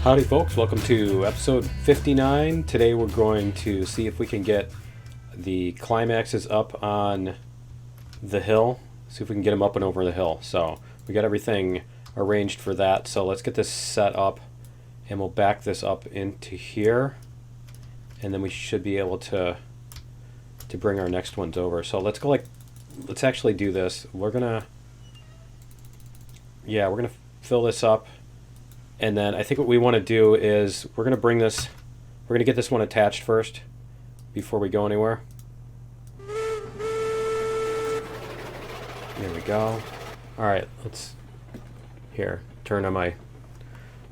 Howdy folks, welcome to episode 59. Today we're going to see if we can get the climaxes up on the hill. See if we can get them up and over the hill. So we got everything arranged for that. So let's get this set up and we'll back this up into here. And then we should be able to bring our next ones over. So let's go let's actually do this. We're gonna fill this up. And then I think what we want to do is we're going to get this one attached first before we go anywhere. There we go. All right, turn on my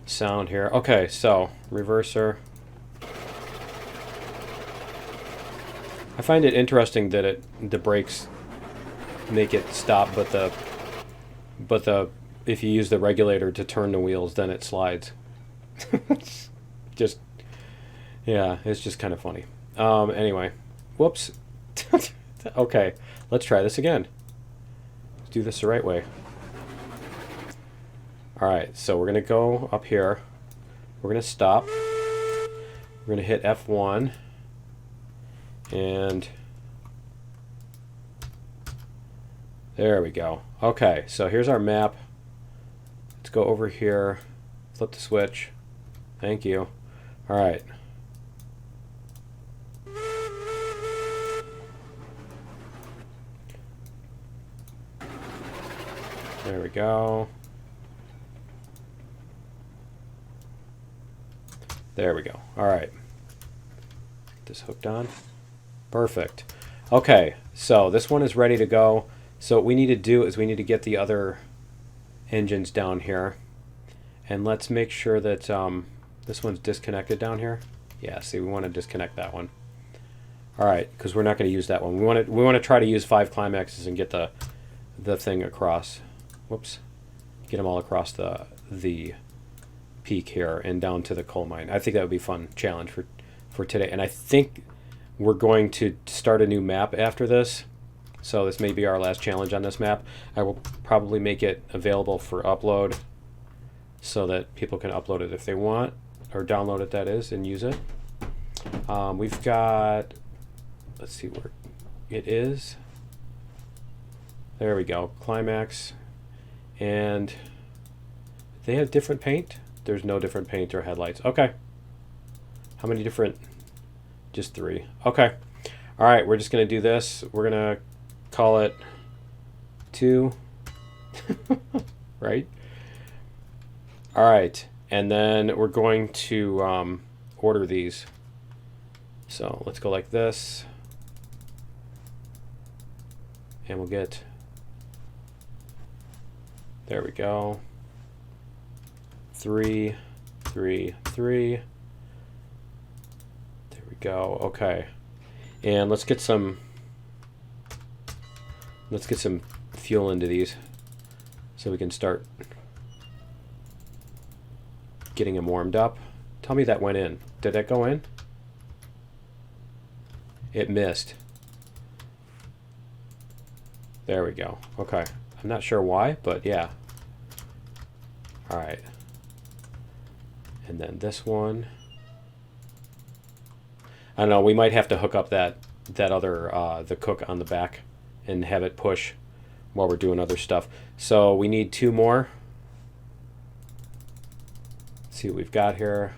sound here. Okay, so reverser. I find it interesting that the brakes make it stop, but the if you use the regulator to turn the wheels, then it slides. It's just kind of funny. Anyway, whoops. Okay, let's try this again. Let's do this the right way. All right, so we're gonna go up here. We're gonna stop. We're gonna hit F1, and there we go. Okay, so here's our map. Let's go over here, flip the switch. Thank you. All right. There we go. There we go. All right. Get this hooked on. Perfect. Okay, so this one is ready to go. So what we need to do is we need to get the other engines down here, and let's make sure that this one's disconnected down here. Yeah, see, we want to disconnect that one. All right, because we're not going to use that one. We want to try to use 5 climaxes and get the thing across. Whoops, get them all across the peak here and down to the coal mine. I think that would be a fun challenge for today. And I think we're going to start a new map after this. So this may be our last challenge on this map. I will probably make it available for upload so that people can upload it if they want, or download it, that is, and use it. We've got, let's see where it is. There we go, climax. And they have different paint? There's no different paint or headlights. Okay. How many different? Just 3. Okay. All right, we're just gonna do this. We're gonna call it 2. Right? All right, and then we're going to order these. So let's go like this, and we'll get, there we go, 3, 3, 3. There we go. Okay, and let's get some fuel into these so we can start getting them warmed up. Tell me that went in. Did that go in? It missed. There we go. Okay. I'm not sure why, but yeah. All right. And then this one. I don't know. We might have to hook up that other the cook on the back and have it push while we're doing other stuff. So we need 2 more. Let's see what we've got here.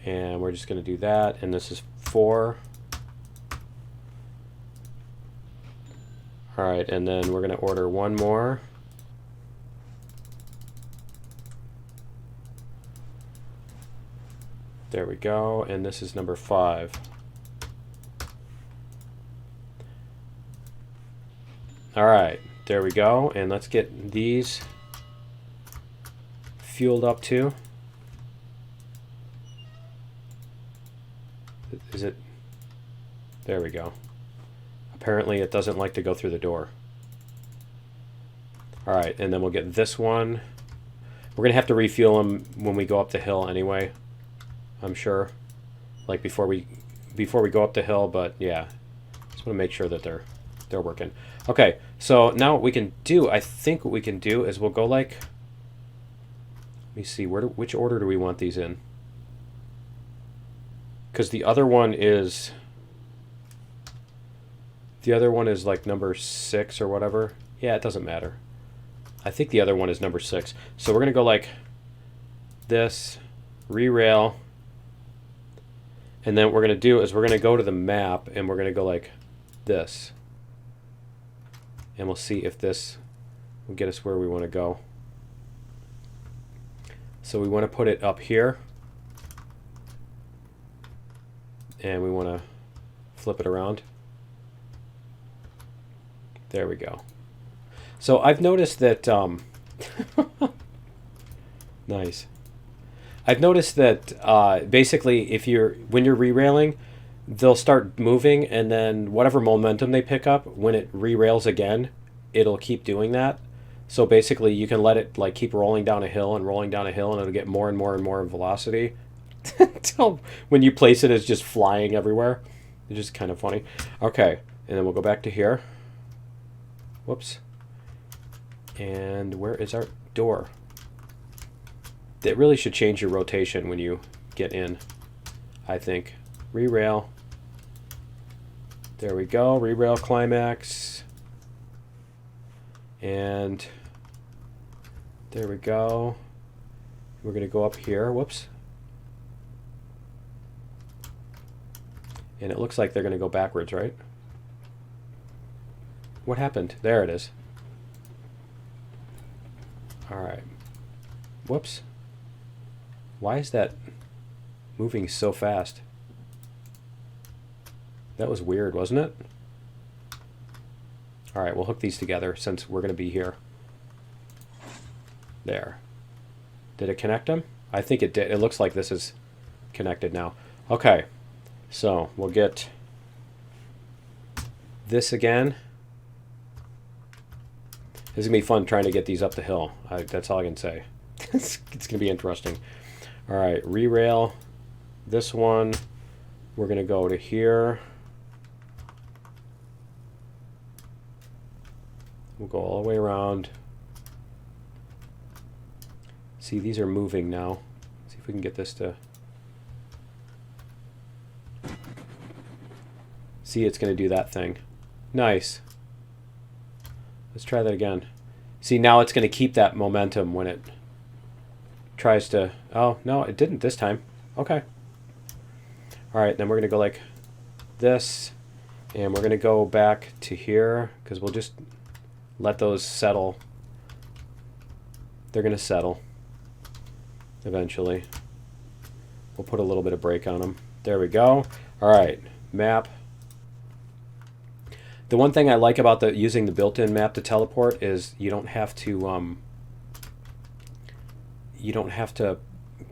And we're just going to do that. And this is 4. All right, and then we're going to order 1 more. There we go. And this is number 5. All right, there we go. And let's get these fueled up too. Is it? There we go. Apparently it doesn't like to go through the door. All right, and then we'll get this one. We're gonna have to refuel them when we go up the hill anyway, I'm sure. Like before we go up the hill, but yeah. Just want to make sure that they're working. Okay, so now what we can do, I think what we can do is we'll go like Let me see, which order do we want these in? Because the other one is like number 6 or whatever. Yeah, it doesn't matter. I think the other one is number 6. So we're going to go like this, re-rail, and then what we're going to do is we're going to go to the map and we're going to go like this. And we'll see if this will get us where we want to go. So we want to put it up here. And we want to flip it around. There we go. So I've noticed that nice. I've noticed that basically when you're re-railing, they'll start moving, and then whatever momentum they pick up, when it re-rails again, it'll keep doing that. So basically you can let it like keep rolling down a hill and rolling down a hill, and it'll get more and more and more velocity until when you place it, it's just flying everywhere. It's just kind of funny. Okay, and then we'll go back to here. Whoops. And where is our door? That really should change your rotation when you get in, I think. Re-rail. There we go. Re-rail climax. And there we go. We're going to go up here. Whoops. And it looks like they're going to go backwards, right? What happened? There it is. All right. Whoops. Why is that moving so fast? That was weird, wasn't it? All right, we'll hook these together since we're going to be here. There. Did it connect them? I think it did. It looks like this is connected now. Okay. So we'll get this again. This is going to be fun trying to get these up the hill. That's all I can say. It's going to be interesting. All right, re-rail this one. We're going to go to here. We'll go all the way around. See, these are moving now. See if we can get this to... See, it's going to do that thing. Nice. Let's try that again. See, now it's going to keep that momentum when it tries to... Oh, no, it didn't this time. Okay. All right, then we're going to go like this. And we're going to go back to here because we'll just let those settle. They're going to settle eventually. We'll put a little bit of brake on them. There we go. All right, map. The one thing I like about using the built-in map to teleport is you don't have to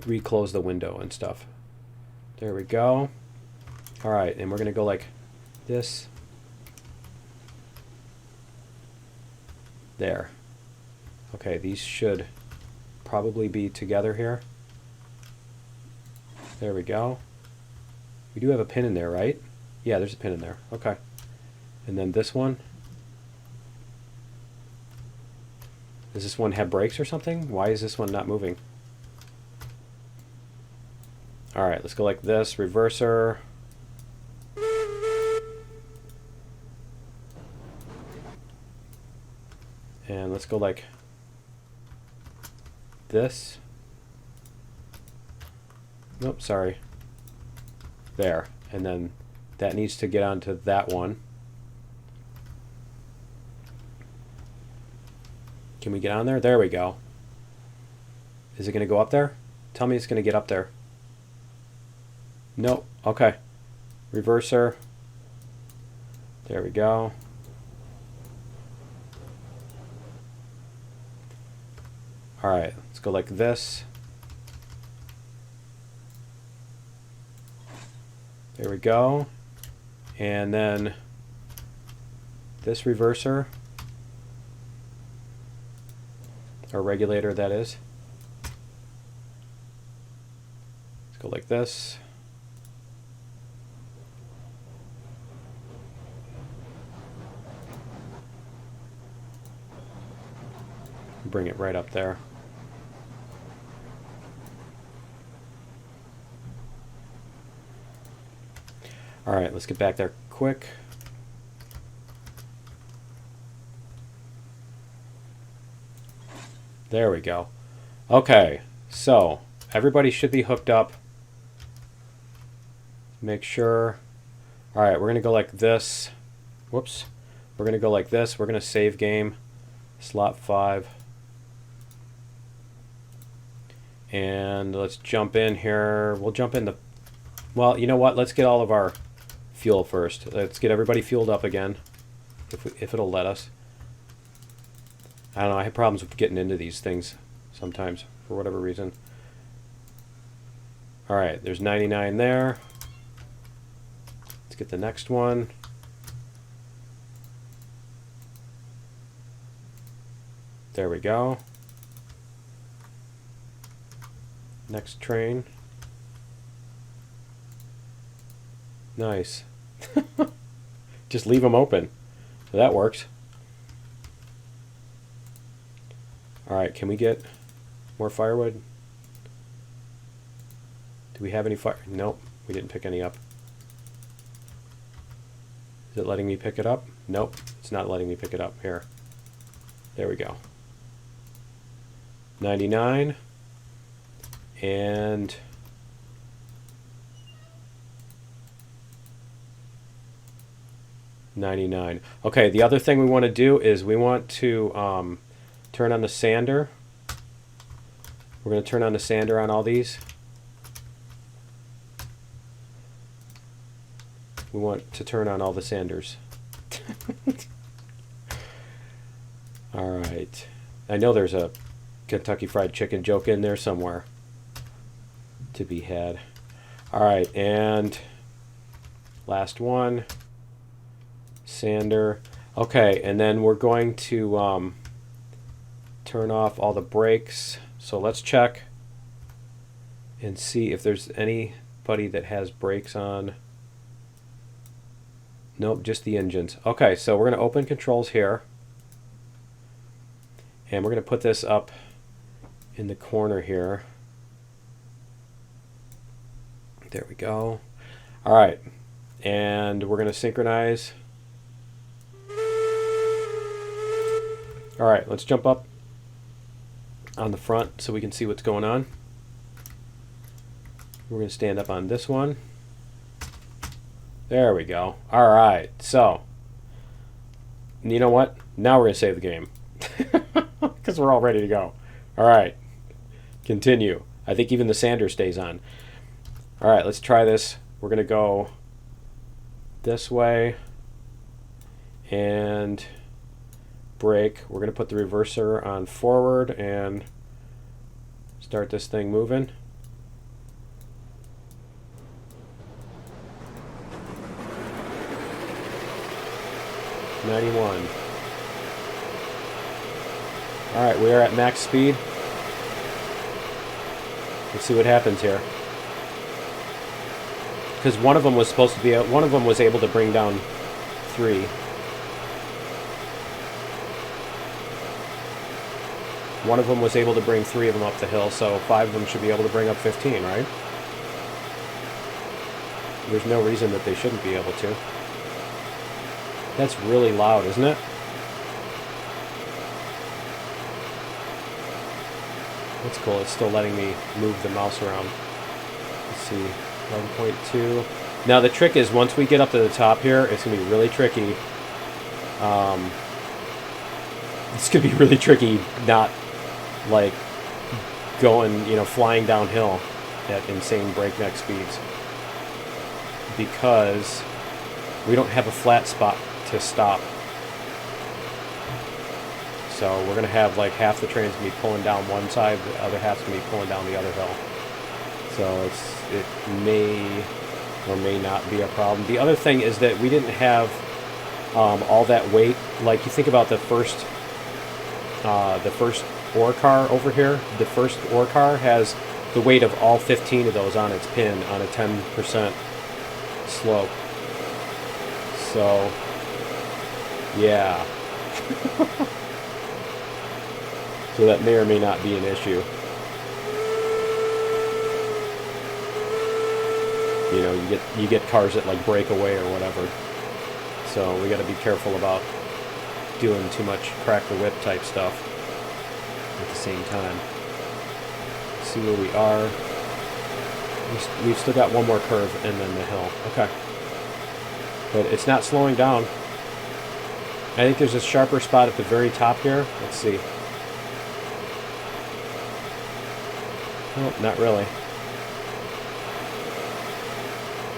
reclose the window and stuff. There we go. All right, and we're going to go like this. There. Okay, these should probably be together here. There we go. We do have a pin in there, right? Yeah, there's a pin in there. Okay. And then this one. Does this one have brakes or something? Why is this one not moving? All right, let's go like this. Reverser. And let's go like this. Nope, sorry. There. And then that needs to get onto that one. Can we get on there? There we go. Is it going to go up there? Tell me it's going to get up there. Nope. Okay. Reverser. There we go. All right, let's go like this. There we go. And then this reverser, or regulator that is. Let's go like this. Bring it right up there. All right, let's get back there quick. There we go. Okay, so everybody should be hooked up. Make sure. All right, we're going to go like this. Whoops. We're going to go like this. We're going to save game. Slot 5. And let's jump in here. We'll jump in the... Well, you know what? Let's get all of our fuel first. Let's get everybody fueled up again. If it'll let us. I don't know. I have problems with getting into these things sometimes for whatever reason. All right. There's 99 there. Let's get the next one. There we go. Next train. Nice. Just leave them open. So that works. Alright, can we get more firewood? Do we have any fire? Nope, we didn't pick any up. Is it letting me pick it up? Nope, it's not letting me pick it up. Here. There we go. 99. And... $99. Okay, the other thing we want to do is we want to turn on the sander. We're going to turn on the sander on all these. We want to turn on all the sanders. All right. I know there's a Kentucky Fried Chicken joke in there somewhere to be had. All right, and last one. Sander. Okay, and then we're going to turn off all the brakes. So let's check and see if there's anybody that has brakes on. Nope, just the engines. Okay, so we're going to open controls here. And we're going to put this up in the corner here. There we go. All right, and we're going to synchronize. All right, let's jump up on the front so we can see what's going on. We're going to stand up on this one. There we go. All right, so you know what? Now we're going to save the game because we're all ready to go. All right, continue. I think even the sander stays on. All right, let's try this. We're going to go this way and brake. We're going to put the reverser on forward and start this thing moving. $91. All right, we are at max speed. Let's see what happens here. Because one of them was supposed to be, one of them was able to bring down 3. One of them was able to bring 3 of them up the hill, so 5 of them should be able to bring up 15, right? There's no reason that they shouldn't be able to. That's really loud, isn't it? That's cool. It's still letting me move the mouse around. Let's see. 11.2. Now the trick is once we get up to the top here, it's going to be really tricky. It's going to be really tricky not like going, you know, flying downhill at insane breakneck speeds. Because we don't have a flat spot to stop. So we're going to have like half the train's going to be pulling down one side, the other half's going to be pulling down the other hill. So it may or may not be a problem. The other thing is that we didn't have all that weight. Like you think about the first ore car over here. The first ore car has the weight of all 15 of those on its pin on a 10% slope. So yeah. So that may or may not be an issue. You know, you get cars that like break away or whatever. So we got to be careful about doing too much crack the whip type stuff at the same time. Let's see where we are. We've still got one more curve and then the hill. Okay. But it's not slowing down. I think there's a sharper spot at the very top here. Let's see. Oh, not really.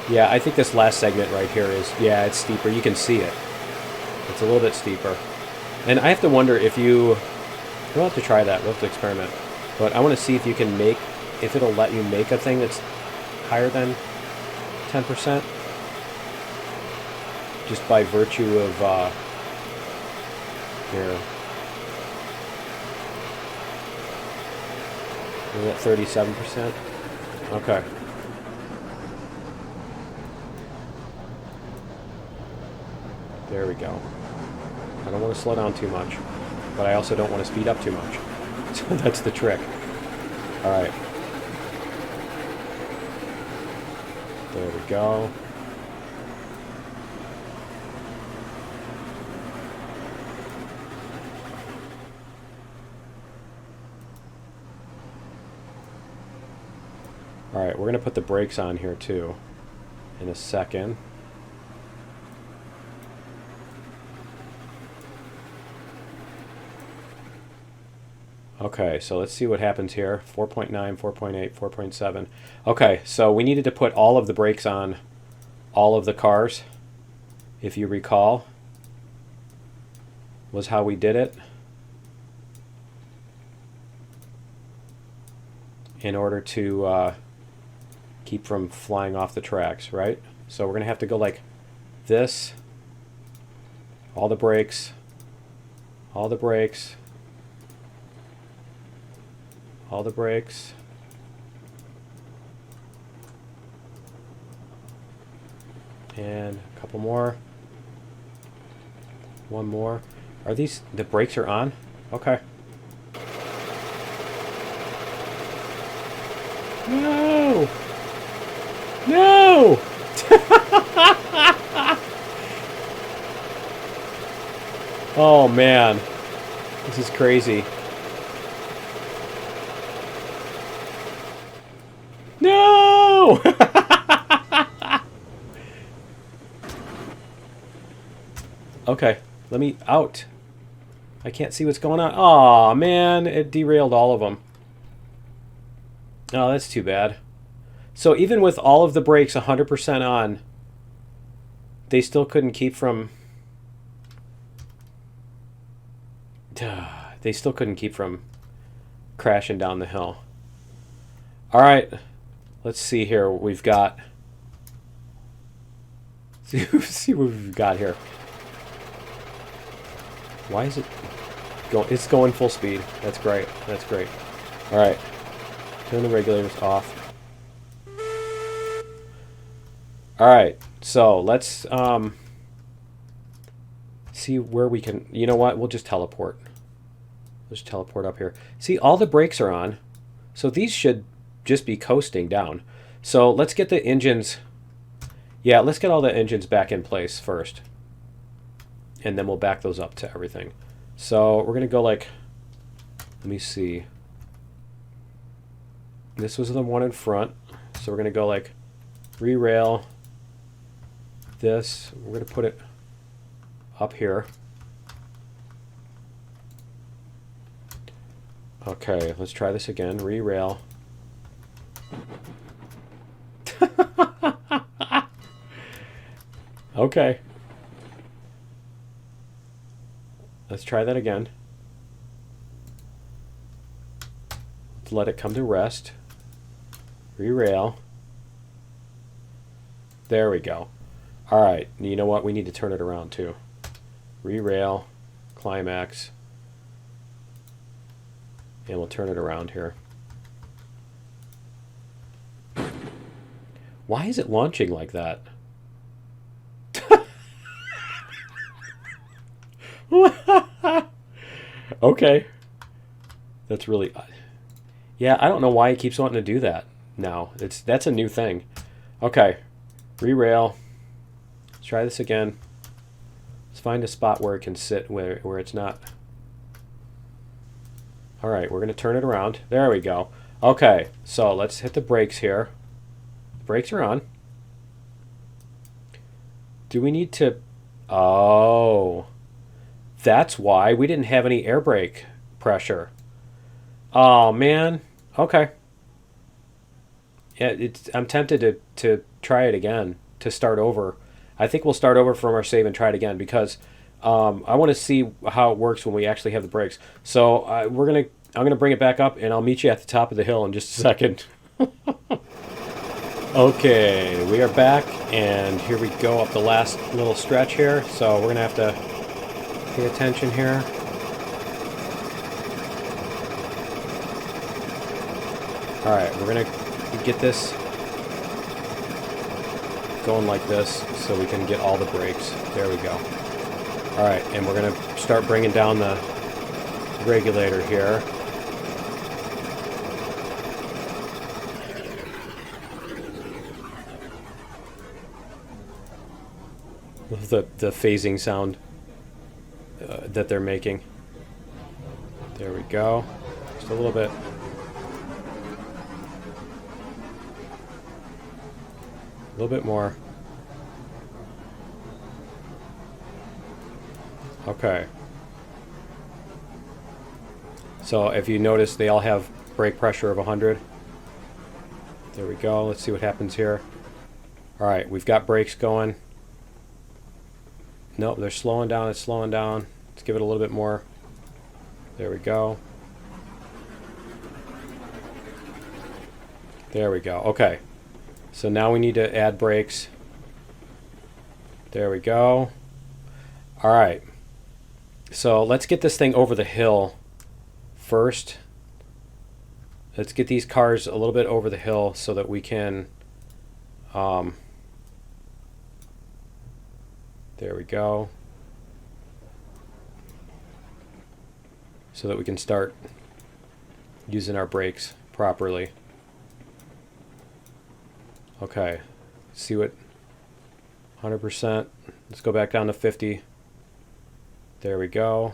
Yeah, I think this last segment right here is, yeah, it's steeper. You can see it. It's a little bit steeper. And I have to wonder if you, we'll have to try that. We'll have to experiment. But I want to see if you can make, if it'll let you make a thing that's higher than 10%. Just by virtue of, here. We're at 37%. Okay. There we go. I don't want to slow down too much, but I also don't want to speed up too much. So that's the trick. All right. There we go. All right, we're going to put the brakes on here too in a second. Okay, so let's see what happens here. 4.9, 4.8, 4.7. Okay, so we needed to put all of the brakes on all of the cars, if you recall, was how we did it. In order to keep from flying off the tracks, right? So we're going to have to go like this. All the brakes. All the brakes. All the brakes. And a couple more. One more. Are these, the brakes are on? Okay. No! No! Oh man. This is crazy. No! Okay, let me out. I can't see what's going on. Aw, man, it derailed all of them. Oh, that's too bad. So even with all of the brakes 100% on, they still couldn't keep from... They still couldn't keep from crashing down the hill. All right, let's see here what we've got. See what we've got here. Why is it going? It's going full speed. That's great. That's great. All right, turn the regulators off. All right, so let's see where we can. You know what? We'll just teleport. Let's teleport up here. See, all the brakes are on, so these should just be coasting down. So let's get the engines. Yeah, let's get all the engines back in place first, and then we'll back those up to everything. So we're gonna go like, let me see. This was the one in front, so we're gonna go like re-rail this. We're gonna put it up here. Okay, let's try this again. Re-rail. Okay. Let's try that again. Let's let it come to rest. Re-rail. There we go. All right, you know what? We need to turn it around too. Re-rail, climax, and we'll turn it around here. Why is it launching like that? Okay. That's really... Yeah, I don't know why he keeps wanting to do that now. That's a new thing. Okay. Re-rail. Let's try this again. Let's find a spot where it can sit, where it's not. All right, we're going to turn it around. There we go. Okay, so let's hit the brakes here. The brakes are on. Do we need to... Oh, that's why we didn't have any air brake pressure. Oh, man. Okay. Yeah, I'm tempted to try it again, to start over. I think we'll start over from our save and try it again because I want to see how it works when we actually have the brakes. So I'm gonna bring it back up, and I'll meet you at the top of the hill in just a second. Okay, we are back, and here we go up the last little stretch here. So we're gonna have to pay attention here. All right, we're gonna get this going like this so we can get all the brakes. There we go. All right, and we're gonna start bringing down the regulator here. The phasing sound that they're making. There we go. Just a little bit. A little bit more. Okay. So if you notice, they all have brake pressure of 100. There we go. Let's see what happens here. All right, we've got brakes going. Nope, they're slowing down. It's slowing down. Let's give it a little bit more. There we go. There we go. Okay. So now we need to add brakes. There we go. All right. So let's get this thing over the hill first. Let's get these cars a little bit over the hill so that we can... there we go. So that we can start using our brakes properly. Okay. See what... 100%. Let's go back down to 50. There we go.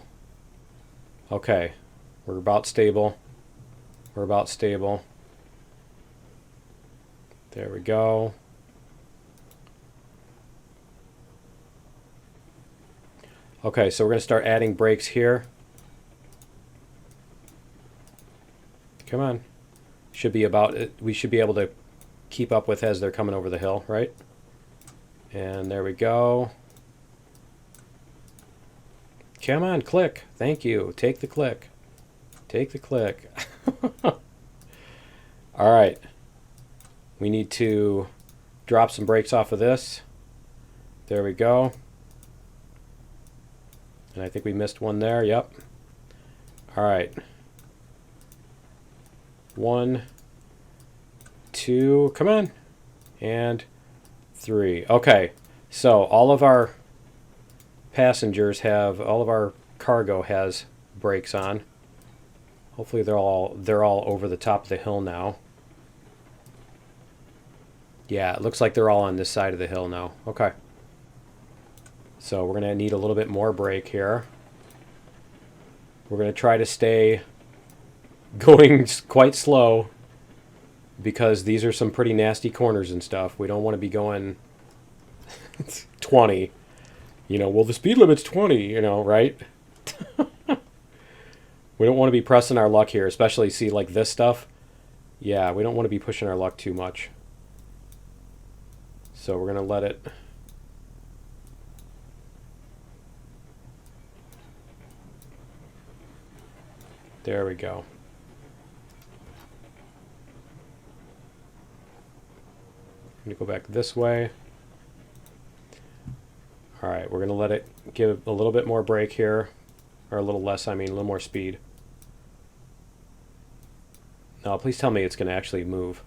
Okay. We're about stable. We're about stable. There we go. Okay, so we're going to start adding brakes here. Come on. Should be about it. We should be able to keep up with as they're coming over the hill, right? And there we go. Come on, click. Thank you. Take the click. Take the click. All right. We need to drop some brakes off of this. There we go. And I think we missed one there. Yep. All right. 1, 2, come on. And 3. Okay. So all of our passengers have, all of our cargo has brakes on. Hopefully they're all over the top of the hill now. Yeah, it looks like they're all on this side of the hill now. Okay. So we're going to need a little bit more brake here. We're going to try to stay going quite slow because these are some pretty nasty corners and stuff. We don't want to be going 20. You know, well, the speed limit's 20, you know, right? We don't want to be pressing our luck here, especially, see, like this stuff. Yeah, we don't want to be pushing our luck too much. So we're going to let it... There we go. I'm going to go back this way. All right, we're going to let it give a little bit more brake here. Or a little less, I mean, a little more speed. No, please tell me it's going to actually move.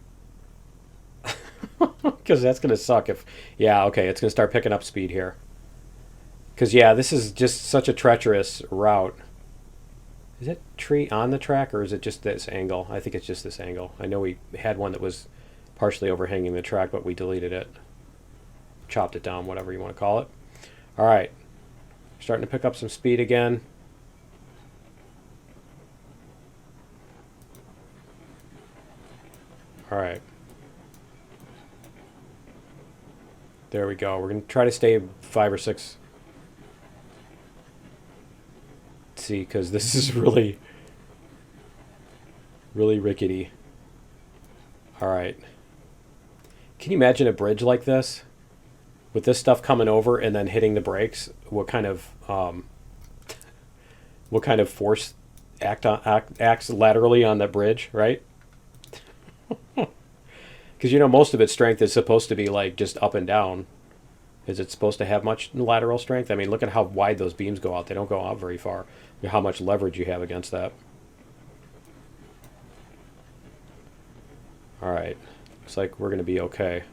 Because that's going to suck if... Yeah, okay, it's going to start picking up speed here. Because, yeah, this is just such a treacherous route. Is it tree on the track, or is it just this angle? I think it's just this angle. I know we had one that was partially overhanging the track, but we deleted it. chopped it down, whatever you want to call it. All right, starting to pick up some speed again. All right. There we go. We're going to try to stay 5 or 6. Let's see, because this is really, really rickety. All right. Can you imagine a bridge like this? With this stuff coming over and then hitting the brakes? What kind of force acts laterally on the bridge, right? Because, you know, most of its strength is supposed to be like just up and down. Is it supposed to have much lateral strength? I mean, look at how wide those beams go out. They don't go out very far. Look at how much leverage you have against that. All right. Looks like we're going to be okay.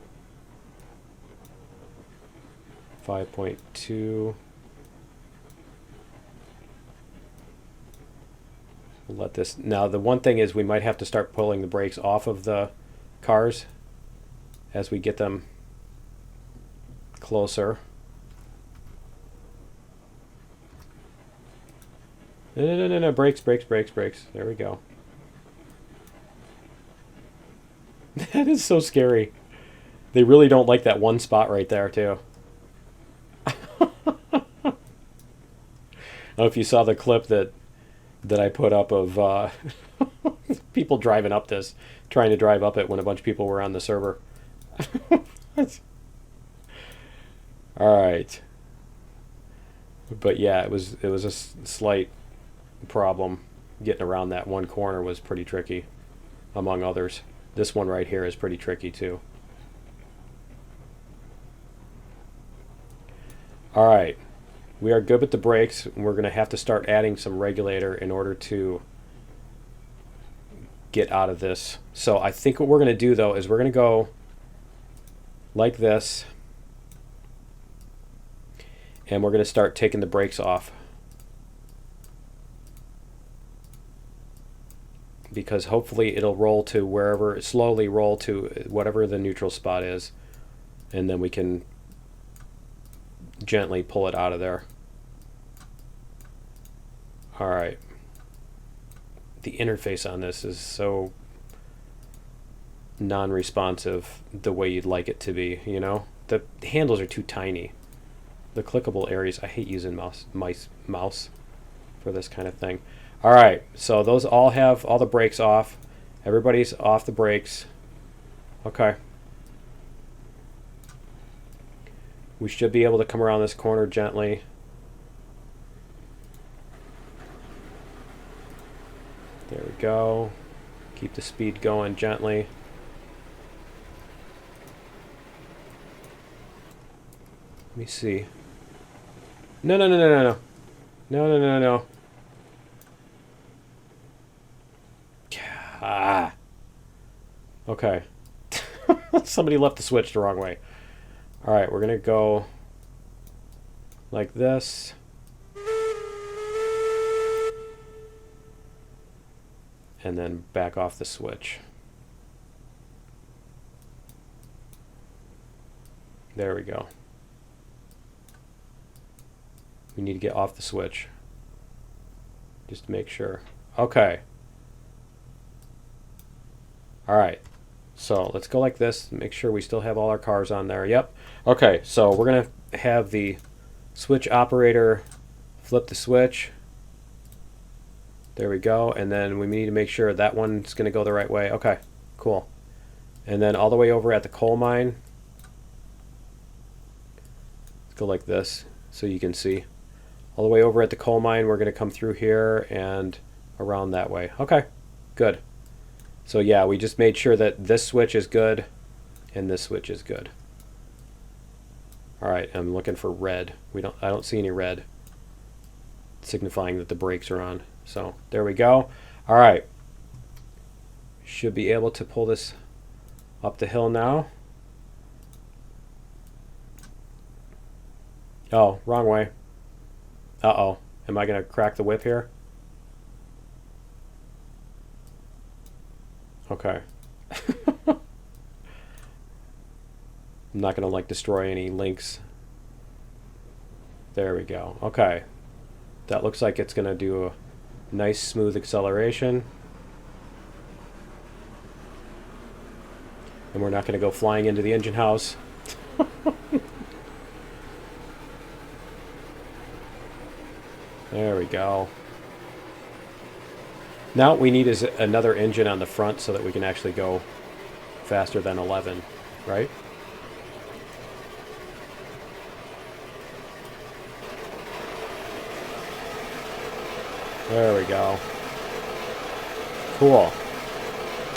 5.2. We'll let this. Now, the one thing is we might have to start pulling the brakes off of the cars as we get them closer. No. Brakes. There we go. That is so scary. They really don't like that one spot right there, too. I don't know if you saw the clip that I put up of people driving up this, trying to drive up it when a bunch of people were on the server. All right. But yeah, it was a slight problem. Getting around that one corner was pretty tricky, among others. This one right here is pretty tricky too. All right. We are good with the brakes. We're going to have to start adding some regulator in order to get out of this. So I think what we're going to do, though, is we're going to go like this. And we're going to start taking the brakes off. Because hopefully it'll roll to wherever, slowly roll to whatever the neutral spot is. And then we can gently pull it out of there. All right. The interface on this is so non-responsive the way you'd like it to be, you know? The handles are too tiny. The clickable areas, I hate using mouse for this kind of thing. All right, so those all have all the brakes off. Everybody's off the brakes. Okay. We should be able to come around this corner gently. There we go. Keep the speed going gently. Let me see. No. No. Ah. Okay. Somebody left the switch the wrong way. All right, we're going to go like this. And then back off the switch. There we go. We need to get off the switch. Just to make sure. Okay. All right. So let's go like this. Make sure we still have all our cars on there. Yep. Okay, so we're going to have the switch operator flip the switch. There we go. And then we need to make sure that one's going to go the right way. Okay, cool. And then all the way over at the coal mine. Let's go like this so you can see. All the way over at the coal mine, we're going to come through here and around that way. Okay, good. So yeah, we just made sure that this switch is good and this switch is good. All right, I'm looking for red. I don't see any red signifying that the brakes are on. So there we go. All right. Should be able to pull this up the hill now. Oh, wrong way. Uh-oh. Am I going to crack the whip here? Okay. I'm not going to like destroy any links. There we go. Okay. That looks like it's going to do a nice smooth acceleration. And we're not going to go flying into the engine house. There we go. Now what we need is another engine on the front so that we can actually go faster than 11, right? There we go. Cool.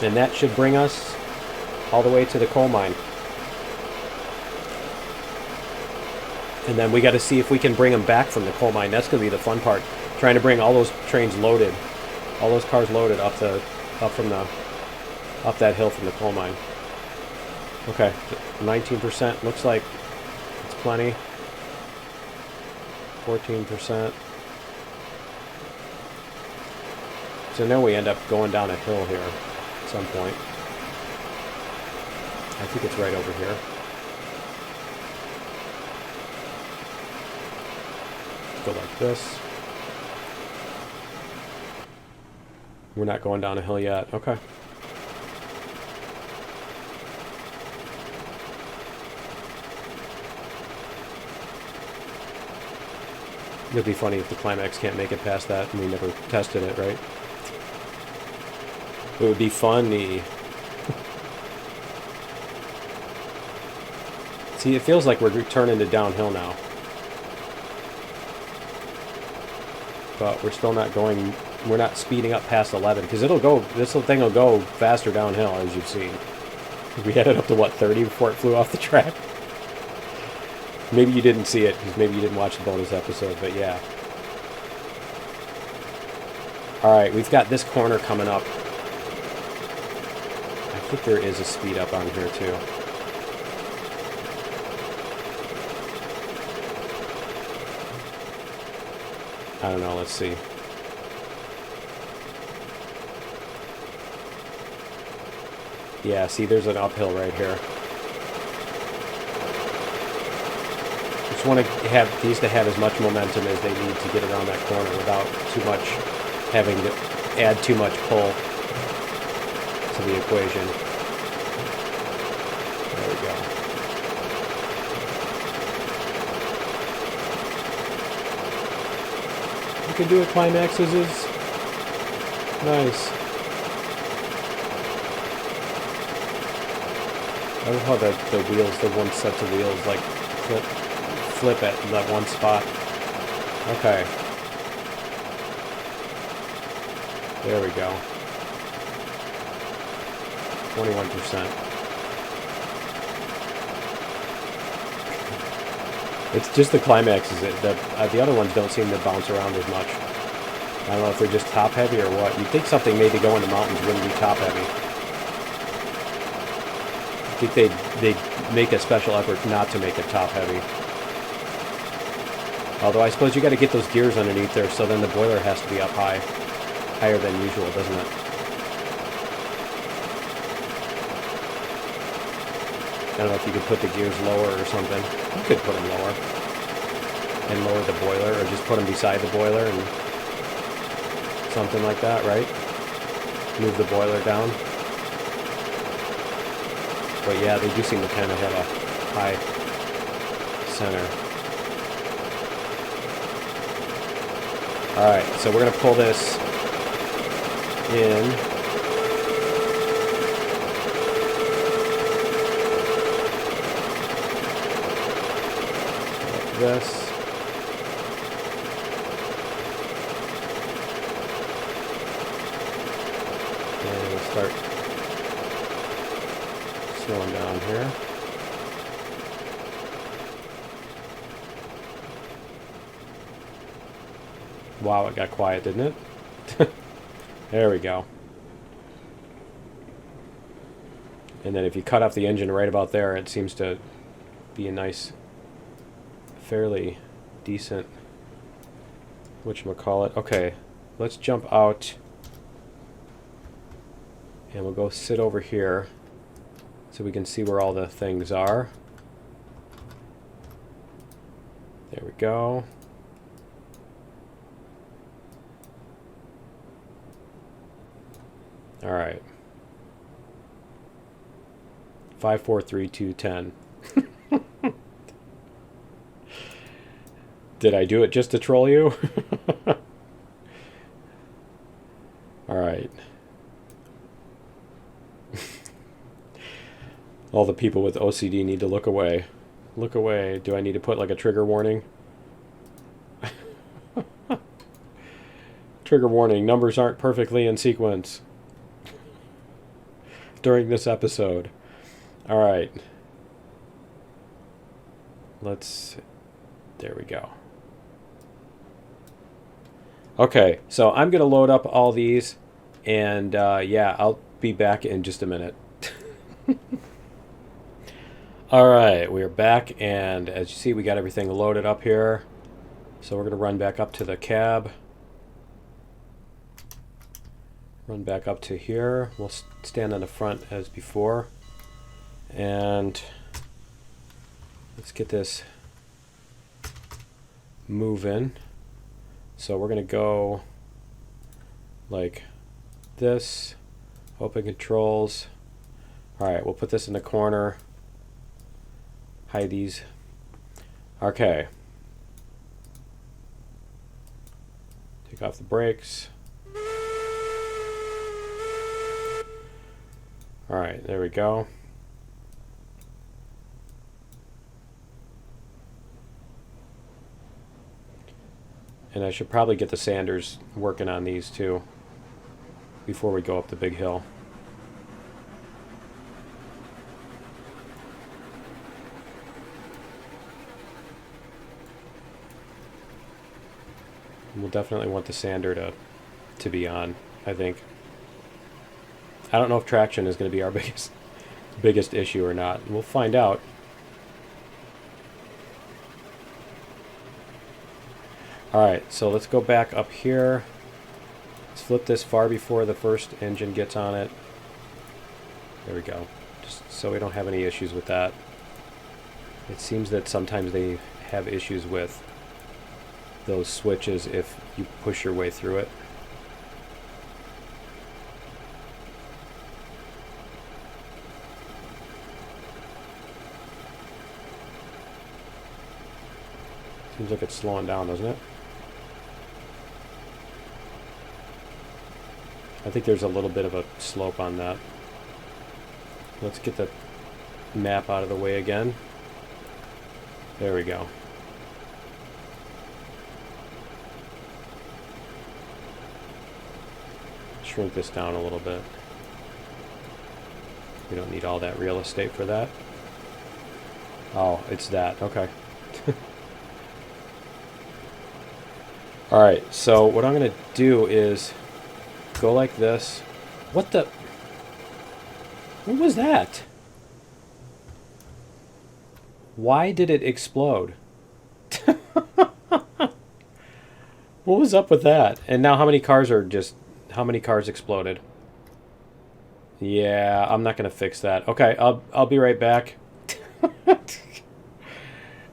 And that should bring us all the way to the coal mine. And then we got to see if we can bring them back from the coal mine. That's going to be the fun part. Trying to bring all those trains loaded, all those cars loaded up that hill from the coal mine. Okay, 19% looks like it's plenty. 14%. So now we end up going down a hill here at some point. I think it's right over here. Let's go like this. We're not going down a hill yet. Okay. It'd be funny if the Climax can't make it past that and we never tested it, right? It would be funny. See, it feels like we're turning to downhill now. But we're still not going, we're not speeding up past 11, because this thing will go faster downhill, as you've seen. We had it up to, what, 30 before it flew off the track? Maybe you didn't see it, because maybe you didn't watch the bonus episode, but yeah. Alright, we've got this corner coming up. I think there is a speed up on here, too. I don't know, let's see. Yeah, see, there's an uphill right here. Just want to have these to have as much momentum as they need to get around that corner without too much having to add too much pull to the equation. There we go. You can do it, Climaxes is nice. I love how the wheels, the one set of wheels, like flip at that one spot. Okay. There we go. 21%. It's just the Climaxes. The other ones don't seem to bounce around as much. I don't know if they're just top heavy or what. You'd think something made to go in the mountains wouldn't be top heavy. I think they'd make a special effort not to make it top heavy. Although I suppose you got to get those gears underneath there, so then the boiler has to be up high. Higher than usual, doesn't it? I don't know if you could put the gears lower or something. You could put them lower. And lower the boiler, or just put them beside the boiler and something like that, right? Move the boiler down. But yeah, they do seem to kind of have a high center. Alright, so we're going to pull this in. Like this. And we'll start slowing down here. Wow, it got quiet, didn't it? There we go. And then if you cut off the engine right about there, it seems to be a nice, fairly decent, whatchamacallit. Okay, let's jump out. And we'll go sit over here so we can see where all the things are. There we go. All right. 5, 4, 3, 2, 10. Did I do it just to troll you? All right. All the people with OCD need to look away. Look away. Do I need to put like a trigger warning? Trigger warning. Numbers aren't perfectly in sequence during this episode. All right. There we go. Okay, so I'm going to load up all these, and yeah, I'll be back in just a minute. All right, we're back, and as you see, we got everything loaded up here. So we're going to run back up to the cab. Run back up to here. We'll stand on the front as before. And let's get this moving. So we're going to go like this. Open controls. All right, we'll put this in the corner. Hide these. Okay. Take off the brakes. All right, there we go. And I should probably get the sanders working on these too before we go up the big hill. We'll definitely want the sander to be on, I think. I don't know if traction is going to be our biggest issue or not. We'll find out. Alright, so let's go back up here. Let's flip this far before the first engine gets on it. There we go. Just so we don't have any issues with that. It seems that sometimes they have issues with those switches if you push your way through it. Seems like it's slowing down, doesn't it? I think there's a little bit of a slope on that. Let's get the map out of the way again. There we go. Shrink this down a little bit. We don't need all that real estate for that. Oh, it's that. Okay. Alright, so what I'm going to do is go like this. What the... What was that? Why did it explode? What was up with that? And now how many cars exploded? Yeah, I'm not going to fix that. Okay, I'll be right back.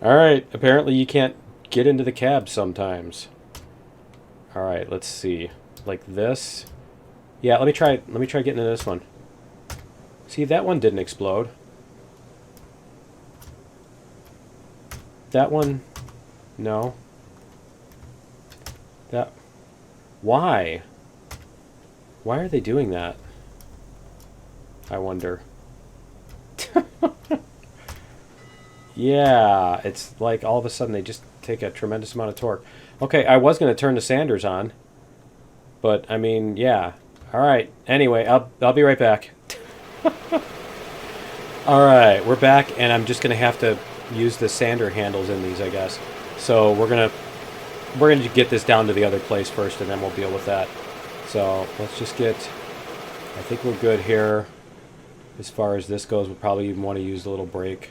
Alright, apparently you can't get into the cab sometimes. Alright, let's see. Like this. Yeah, let me try getting into this one. See, that one didn't explode. That one, no. That, why? Why are they doing that? I wonder. Yeah, it's like all of a sudden they just take a tremendous amount of torque. Okay, I was going to turn the sanders on, but I mean, yeah. All right. Anyway, I'll be right back. All right, we're back, and I'm just going to have to use the sander handles in these, I guess. So we're gonna get this down to the other place first, and then we'll deal with that. So let's just get. I think we're good here. As far as this goes, we'll probably even want to use a little brake.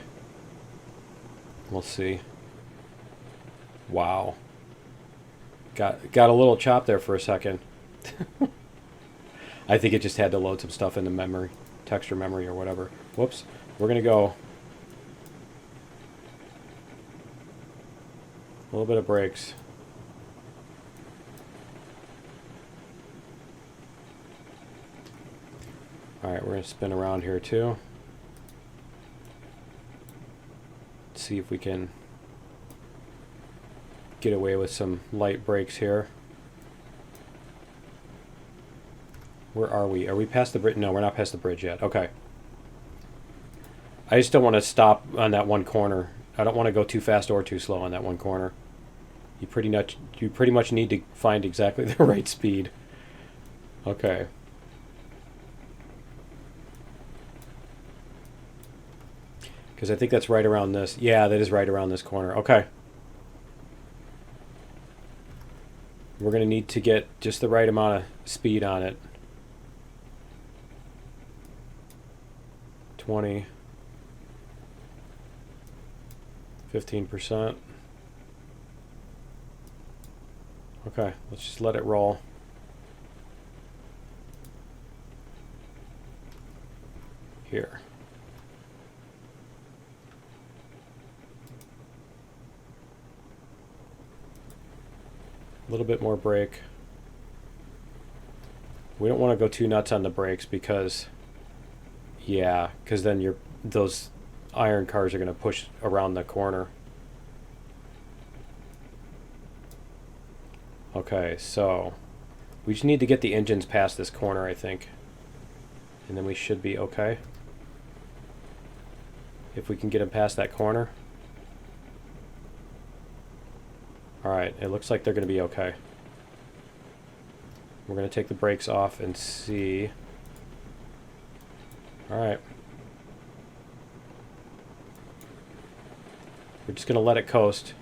We'll see. Wow. Got a little chop there for a second. I think it just had to load some stuff into memory, texture memory or whatever. Whoops. We're gonna go. A little bit of brakes. Alright, we're going to spin around here too. See if we can get away with some light brakes here. Where are we? Are we past the bridge? No, we're not past the bridge yet. Okay. I just don't want to stop on that one corner. I don't want to go too fast or too slow on that one corner. You pretty much need to find exactly the right speed. Okay. Because I think that's right around this. Yeah, that is right around this corner. Okay. We're going to need to get just the right amount of speed on it. 20. 15%. Okay, let's just let it roll. Here. A little bit more brake. We don't want to go too nuts on the brakes because, yeah, because then those iron cars are going to push around the corner. Okay, so we just need to get the engines past this corner, I think. And then we should be okay. If we can get them past that corner. Alright, it looks like they're going to be okay. We're going to take the brakes off and see. Alright. We're just going to let it coast.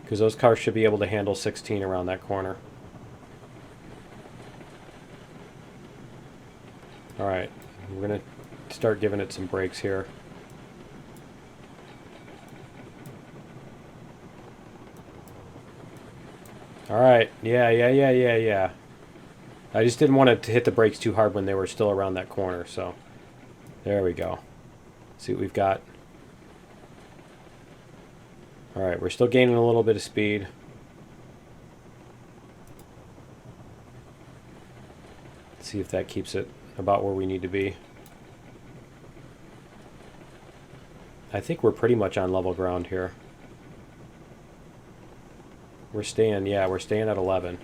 Because those cars should be able to handle 16 around that corner. Alright, we're going to start giving it some brakes here. Alright, yeah. I just didn't want it to hit the brakes too hard when they were still around that corner, so there we go. See what we've got. Alright, we're still gaining a little bit of speed. Let's see if that keeps it about where we need to be. I think we're pretty much on level ground here. We're staying at 11.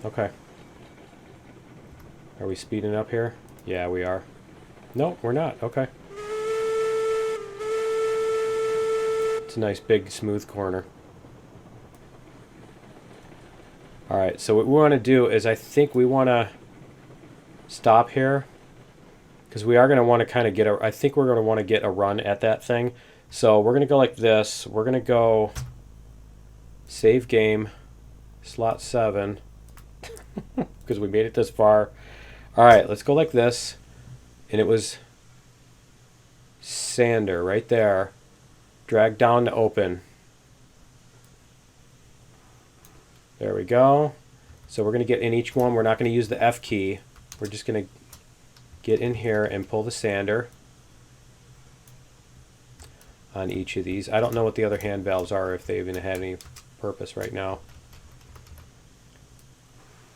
Okay. Are we speeding up here? Yeah, we are. No, we're not. Okay. It's a nice big smooth corner. Alright, so what we want to do is I think we want to stop here. Because we are going to want to kind of I think we're going to want to get a run at that thing. So we're going to go like this. We're going to go save game, slot 7. Because we made it this far. Alright, let's go like this. And it was sander right there. Drag down to open. There we go. So we're going to get in each one. We're not going to use the F key. We're just going to get in here and pull the sander on each of these. I don't know what the other hand valves are, if they even have any purpose right now.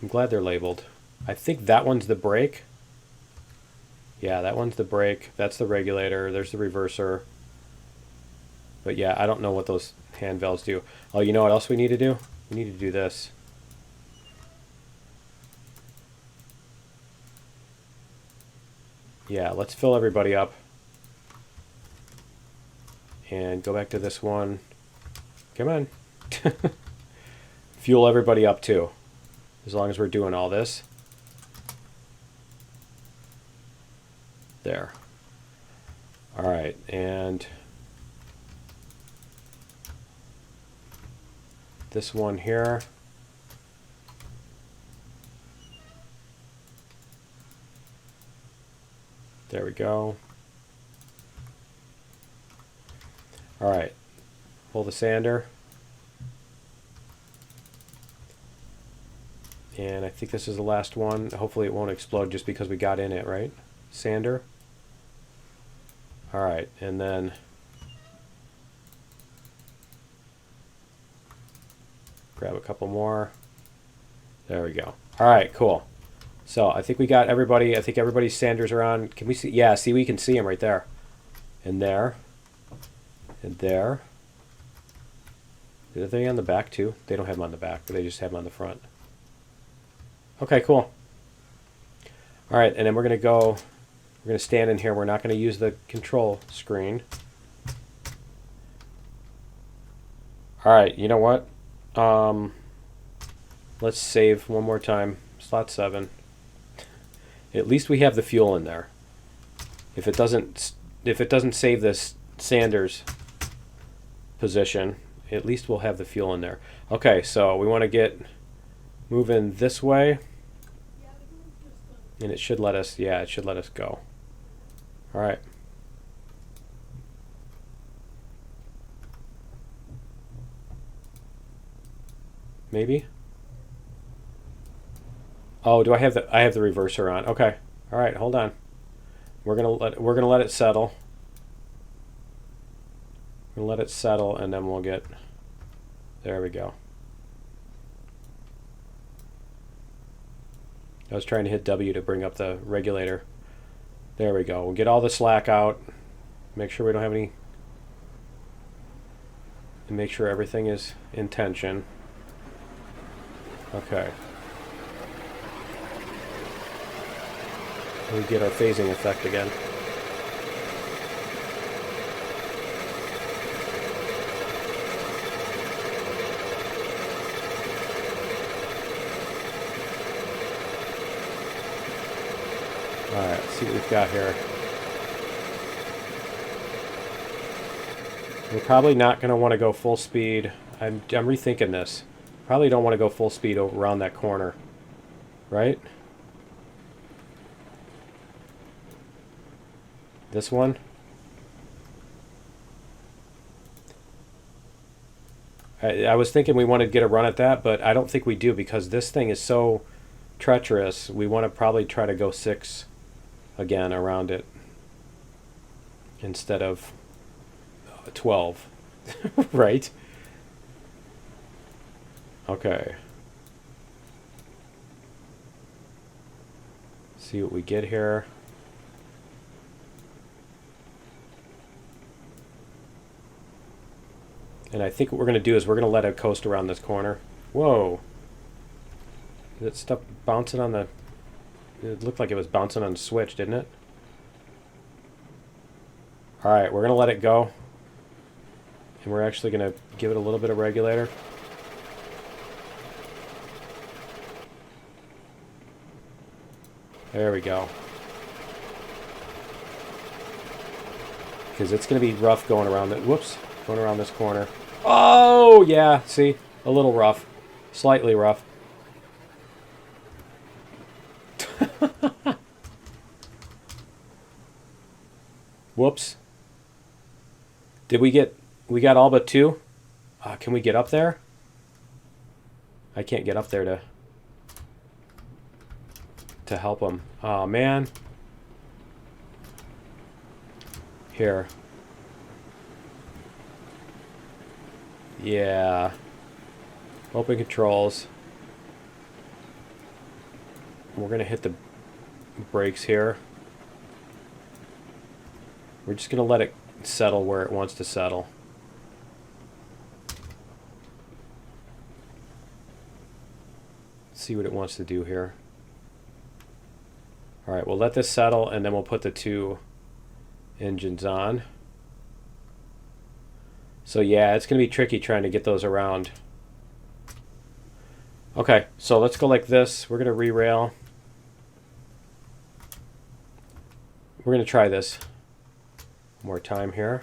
I'm glad they're labeled. I think that one's the brake. Yeah, that one's the brake. That's the regulator. There's the reverser. But yeah, I don't know what those hand valves do. Oh, you know what else we need to do? We need to do this. Yeah, let's fill everybody up. And go back to this one. Come on. Fuel everybody up too. As long as we're doing all this. There. Alright, and this one here. There we go. Alright, pull the sander. And I think this is the last one. Hopefully it won't explode just because we got in it, right? Sander. All right, and then grab a couple more. There we go. All right, cool. So I think we got everybody. I think everybody's sanders are on. Can we see? Yeah, see, we can see them right there. And there. And there. Are they on the back too? They don't have them on the back, but they just have them on the front. Okay, cool. All right, and then we're going to stand in here. We're not going to use the control screen. All right, you know what? Let's save one more time. Slot 7. At least we have the fuel in there. If it doesn't save this Sanders position, at least we'll have the fuel in there. Okay, so we want to get moving this way, and it should let us. Yeah, it should let us go. All right. Maybe. Oh, do I have the? I have the reverser on. Okay. All right. Hold on. We're gonna let it settle. We're gonna let it settle, and then we'll get. There we go. I was trying to hit W to bring up the regulator. There we go. We'll get all the slack out. Make sure we don't have any. And make sure everything is in tension. Okay. We get our phasing effect again. Alright, let's see what we've got here. We're probably not going to want to go full speed. I'm rethinking this. Probably don't want to go full speed around that corner. Right? This one? I was thinking we wanted to get a run at that, but I don't think we do because this thing is so treacherous. We want to probably try to go 6 again around it instead of 12. Right? Okay. See what we get here. And I think what we're going to do is we're going to let it coast around this corner. Whoa. Is that stuff bouncing on the... It looked like it was bouncing on the switch, didn't it? Alright, we're going to let it go. And we're actually going to give it a little bit of regulator. There we go. Because it's going to be rough going around it. Whoops. Going around this corner. Oh, yeah. See? A little rough. Slightly rough. Whoops. Did we get... We got all but 2? Can we get up there? I can't get up there to help them. Oh, man. Here. Yeah. Open controls. We're going to hit the brakes here. We're just going to let it settle where it wants to settle. See what it wants to do here. All right, we'll let this settle, and then we'll put the 2 engines on. So yeah, it's going to be tricky trying to get those around. Okay, so let's go like this. We're going to re-rail. We're going to try this one more time here.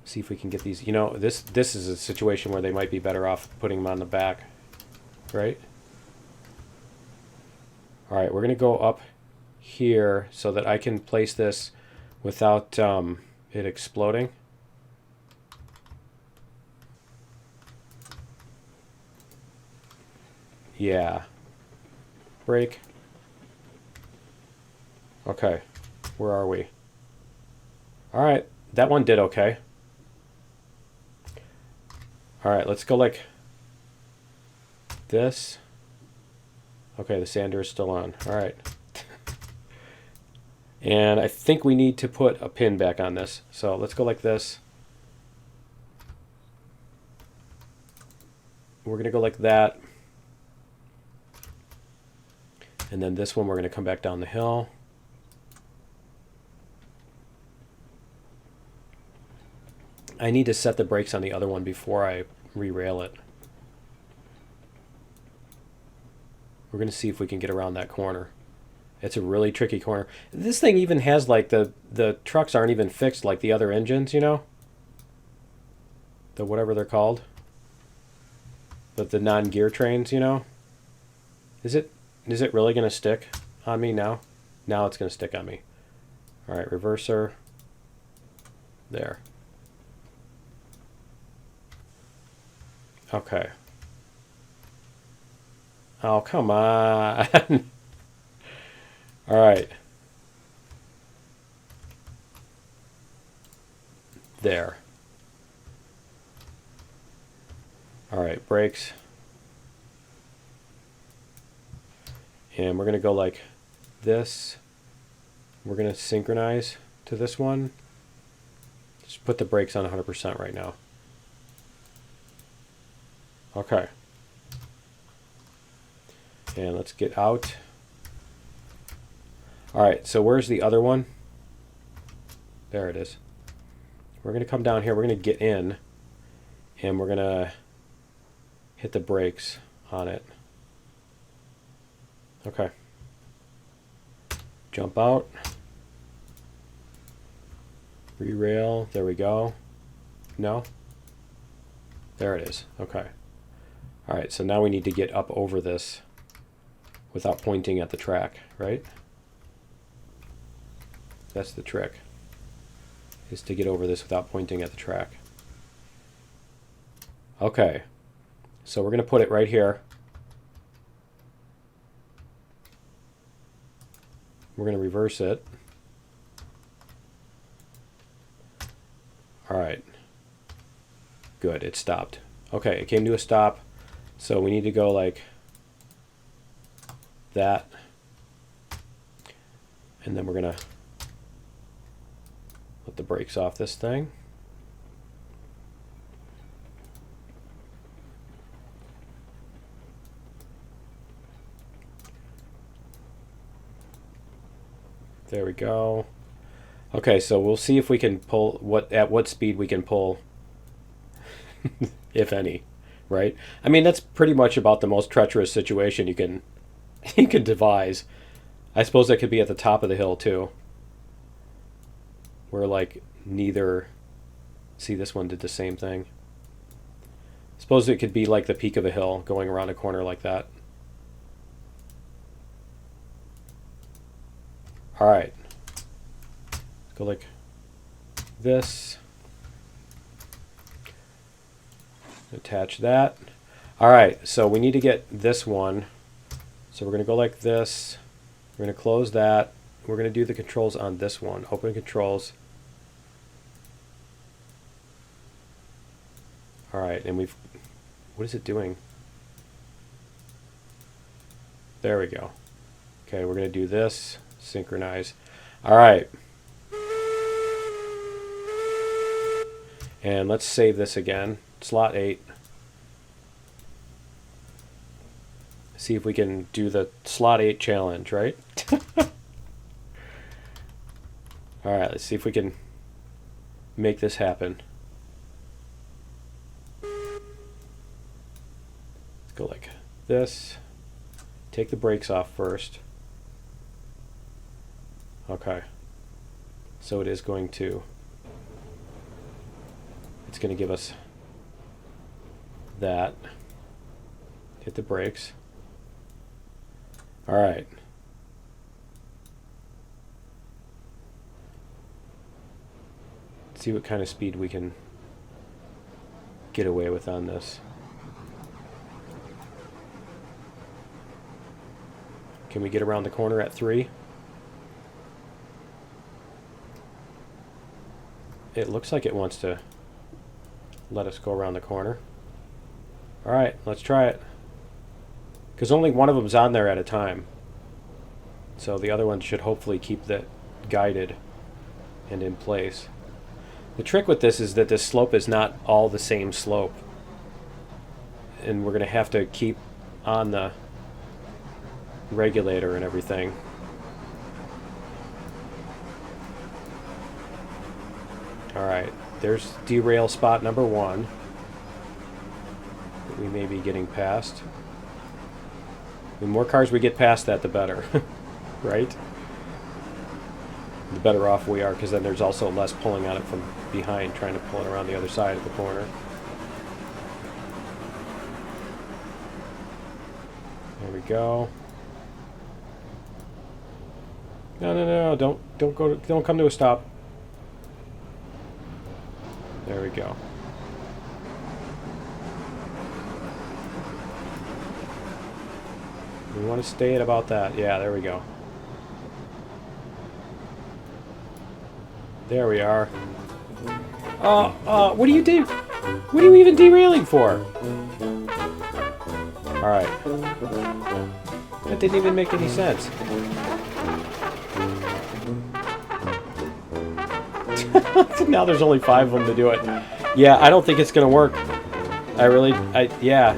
See if we can get these. You know, this is a situation where they might be better off putting them on the back, right? All right, we're going to go up here so that I can place this without it exploding. Yeah. Brake. Okay. Where are we? All right, that one did okay. All right, let's go like this. Okay, the sander is still on. All right. And I think we need to put a pin back on this. So let's go like this. We're going to go like that. And then this one, we're going to come back down the hill. I need to set the brakes on the other one before I re-rail it. We're going to see if we can get around that corner. It's a really tricky corner. This thing even has like the trucks aren't even fixed like the other engines, you know? The whatever they're called. But the non-gear trains, you know? Is it really going to stick on me now? Now it's going to stick on me. All right, reverser. There. Okay. Oh, come on. All right. There. All right, brakes. And we're going to go like this. We're going to synchronize to this one. Just put the brakes on 100% right now. Okay. And let's get out. All right, so where's the other one? There it is. We're going to come down here. We're going to get in. And we're going to hit the brakes on it. Okay. Jump out. Re-rail. There we go. No? There it is. Okay. All right, so now we need to get up over this without pointing at the track, right? That's the trick, is to get over this without pointing at the track. Okay, so we're going to put it right here. We're going to reverse it. All right. Good, it stopped. Okay, it came to a stop. So we need to go like that. And then we're going to let the brakes off this thing. There we go. Okay, so we'll see if we can pull at what speed we can pull, if any, right? I mean, that's pretty much about the most treacherous situation you can devise. I suppose that could be at the top of the hill too, where like neither. See, this one did the same thing. Suppose it could be like the peak of a hill going around a corner like that. All right. Go like this. Attach that. All right, so we need to get this one. So we're going to go like this. We're going to close that. We're going to do the controls on this one. Open controls. All right, and what is it doing? There we go. Okay, we're going to do this. Synchronize. All right. And let's save this again. Slot 8. See if we can do the slot 8 challenge, right? All right, let's see if we can make this happen. Let's go like this. Take the brakes off first. Okay. So it's going to give us that. Hit the brakes. All right. Let's see what kind of speed we can get away with on this. Can we get around the corner at 3? it looks like it wants to let us go around the corner. All right, let's try it. Because only one of them's on there at a time. So the other one should hopefully keep that guided and in place. The trick with this is that this slope is not all the same slope. And we're going to have to keep on the regulator and everything. Alright, there's derail spot number 1 that we may be getting past. The more cars we get past that, the better. Right? The better off we are, because then there's also less pulling on it from behind, trying to pull it around the other side of the corner. There we go. No, don't come to a stop. There we go. We want to stay at about that. Yeah, there we go. There we are. What do you do? What are you even derailing for? Alright. That didn't even make any sense. Now there's only 5 of them to do it. Yeah, I don't think it's going to work. Yeah.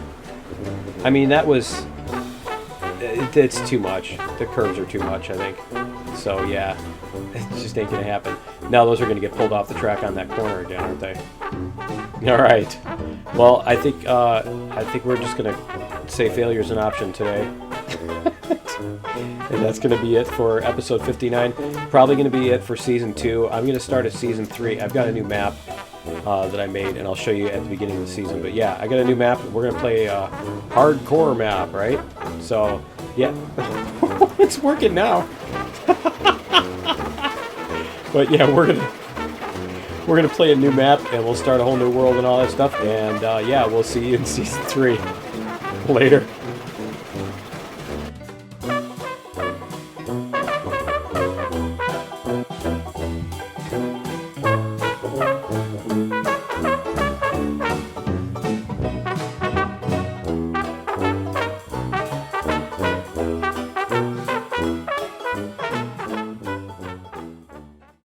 I mean, that was... It's too much. The curves are too much, I think. So, yeah. It just ain't going to happen. Now those are going to get pulled off the track on that corner again, aren't they? Alright. Well, I think we're just going to say failure's an option today. And that's going to be it for episode 59. Probably going to be it for season 2. I'm going to start at season 3. I've got a new map that I made, and I'll show you at the beginning of the season. But yeah, I got a new map. We're going to play a hardcore map, right? So, yeah. It's working now. But yeah, we're gonna play a new map, and we'll start a whole new world and all that stuff. And yeah, we'll see you in season 3. Later.